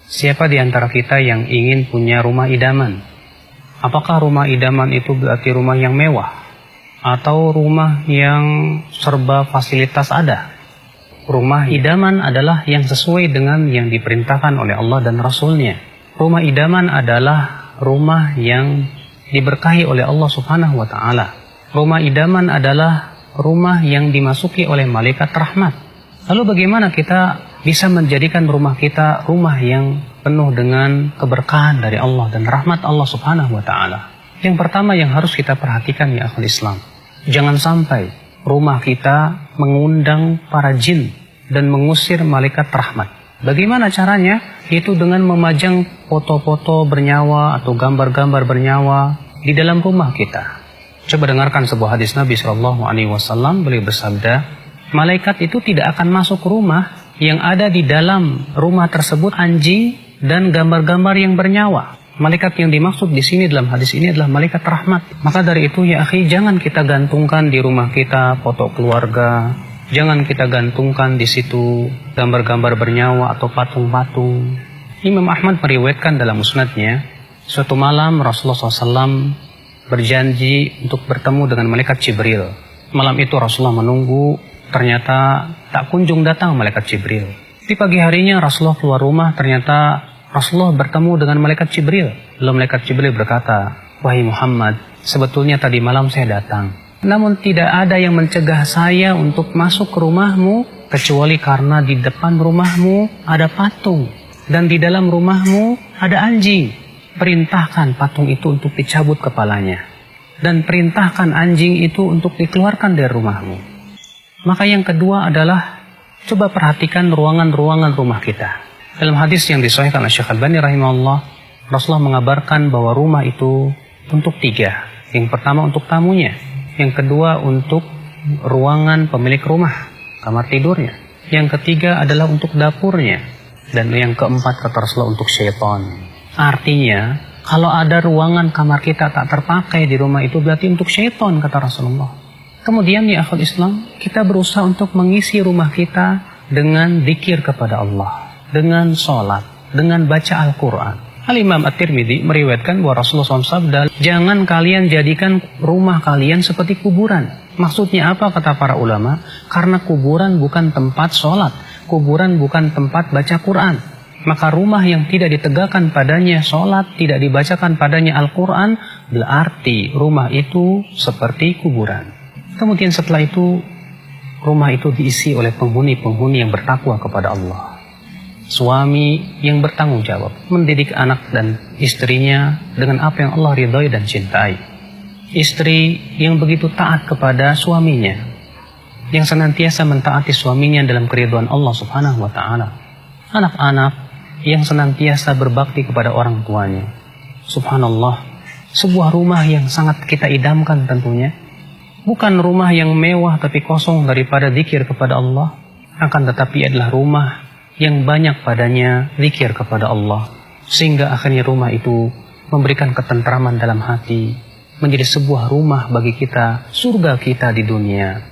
Siapa di antara kita yang ingin punya rumah idaman? Apakah rumah idaman itu berarti rumah yang mewah? Atau rumah yang serba fasilitas ada? Rumah idaman adalah yang sesuai dengan yang diperintahkan oleh Allah dan Rasul-Nya. Rumah idaman adalah rumah yang diberkahi oleh Allah Subhanahu wa Ta'ala. Rumah idaman adalah rumah yang dimasuki oleh malaikat rahmat. Lalu bagaimana kita bisa menjadikan rumah kita rumah yang penuh dengan keberkahan dari Allah dan rahmat Allah Subhanahu wa Ta'ala? Yang pertama yang harus kita perhatikan ya akhul Islam, jangan sampai rumah kita mengundang para jin dan mengusir malaikat rahmat. Bagaimana caranya? Itu dengan memajang foto-foto bernyawa atau gambar-gambar bernyawa di dalam rumah kita. Coba dengarkan sebuah hadis Nabi SAW. Beliau bersabda, malaikat itu tidak akan masuk rumah yang ada di dalam rumah tersebut anjing dan gambar-gambar yang bernyawa. Malaikat yang dimaksud di sini dalam hadis ini adalah malaikat rahmat. Maka dari itu ya akhi, jangan kita gantungkan di rumah kita foto keluarga. Jangan kita gantungkan di situ gambar-gambar bernyawa atau patung-patung. Imam Ahmad meriwayatkan dalam musnadnya, suatu malam Rasulullah SAW berjanji untuk bertemu dengan malaikat Jibril. Malam itu Rasulullah menunggu, ternyata tak kunjung datang malaikat Jibril. Di pagi harinya Rasulullah keluar rumah, ternyata Rasulullah bertemu dengan malaikat Jibril. Lalu malaikat Jibril berkata, "Wahai Muhammad, sebetulnya tadi malam saya datang. Namun tidak ada yang mencegah saya untuk masuk ke rumahmu, kecuali karena di depan rumahmu ada patung, dan di dalam rumahmu ada anjing. Perintahkan patung itu untuk dicabut kepalanya, dan perintahkan anjing itu untuk dikeluarkan dari rumahmu." Maka yang kedua adalah, coba perhatikan ruangan-ruangan rumah kita. Dalam hadis yang disahihkan oleh Syekh Albani rahimahullah, Rasulullah mengabarkan bahwa rumah itu untuk 3. Yang pertama untuk tamunya, yang kedua untuk ruangan pemilik rumah, kamar tidurnya, yang ketiga adalah untuk dapurnya, dan yang keempat kata Rasulullah untuk syaitan. Artinya, kalau ada ruangan kamar kita tak terpakai di rumah itu berarti untuk syaitan kata Rasulullah. Kemudian ya akhul Islam, kita berusaha untuk mengisi rumah kita dengan zikir kepada Allah, dengan sholat, dengan baca Al-Quran. Al-Imam At-Tirmidzi meriwayatkan bahwa Rasulullah SAW, jangan kalian jadikan rumah kalian seperti kuburan. Maksudnya apa kata para ulama? Karena kuburan bukan tempat sholat, kuburan bukan tempat baca Quran. Maka rumah yang tidak ditegakkan padanya sholat, tidak dibacakan padanya Al-Quran, berarti rumah itu seperti kuburan. Kemudian setelah itu, rumah itu diisi oleh penghuni-penghuni yang bertakwa kepada Allah. Suami yang bertanggung jawab, mendidik anak dan istrinya dengan apa yang Allah ridhoi dan cintai. Istri yang begitu taat kepada suaminya, yang senantiasa mentaati suaminya dalam keridhaan Allah Subhanahu wa Ta'ala. Anak-anak yang senantiasa berbakti kepada orang tuanya. Subhanallah, sebuah rumah yang sangat kita idamkan tentunya. Bukan rumah yang mewah tapi kosong daripada zikir kepada Allah, akan tetapi adalah rumah yang banyak padanya zikir kepada Allah, sehingga akhirnya rumah itu memberikan ketentraman dalam hati, menjadi sebuah rumah bagi kita, surga kita di dunia.